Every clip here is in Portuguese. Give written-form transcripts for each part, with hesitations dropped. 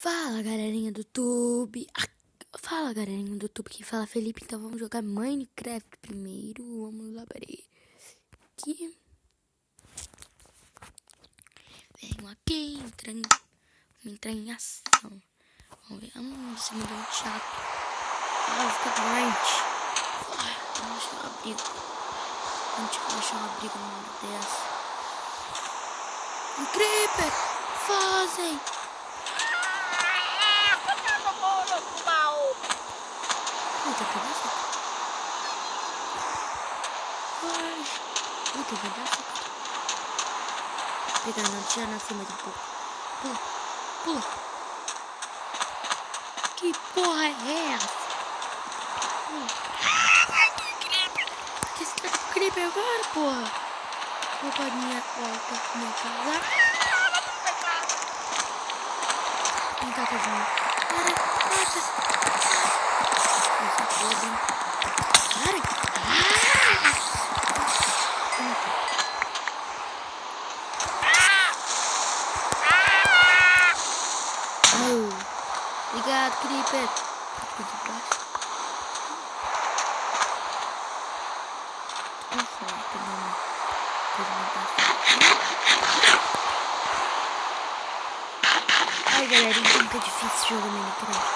Fala, galerinha do YouTube. Fala, galerinha do YouTube. Quem fala é Felipe. Então vamos jogar Minecraft primeiro. Vamos lá, peraí. Aqui. Venho aqui, entrar em ação. Vamos ver. Isso me deu um chato. Fica doente. Vamos achar um abrigo. Vamos achar um abrigo numa hora dessa. Um creeper. Fazem. Puta, cadê essa? Puta, cadê essa? Pegar não, tinha nascido mais um pouco. Pula, pula. Que porra é essa? Que esse cara do creeper agora, porra? Vou para minha casa. Vem cá, casinha. Mata. Essa porra. Obrigado, creeper. Fica de baixo. Tô com fome, Ai, galera, então é difícil jogar Minecraft.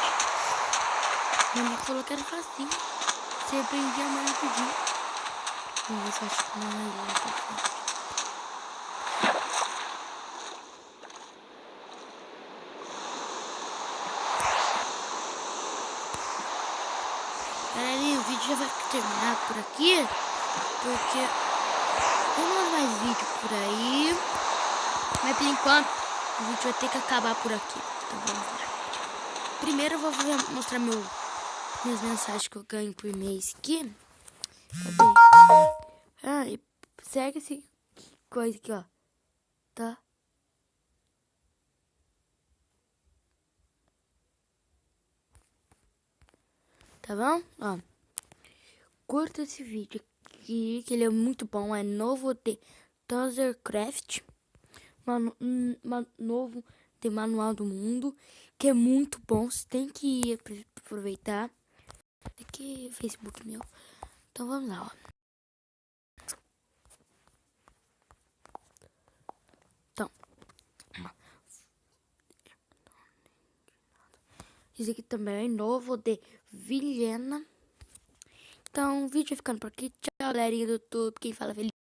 Minha mãe falou que era facinho. Você aprendia mais rapidinho. Vamos ver se eu acho que não é lá pra frente. Galerinha, o vídeo já vai terminar por aqui, porque eu não mando mais vídeo por aí, mas por enquanto o vídeo vai ter que acabar por aqui. Então vamos lá. Primeiro eu vou mostrar minhas mensagens que eu ganho por mês aqui. Cadê? E segue esse coisa aqui, ó. Tá? Tá bom? Ó. Curta esse vídeo aqui, que ele é muito bom. É novo de Tazercraft. Novo de Manual do Mundo, que é muito bom. Você tem que aproveitar. Aqui é Facebook meu. Então vamos lá, ó. Então, esse aqui também é novo de Vilhena. Então, o vídeo vai ficando por aqui. Tchau, galerinha do YouTube. Quem fala Felipe.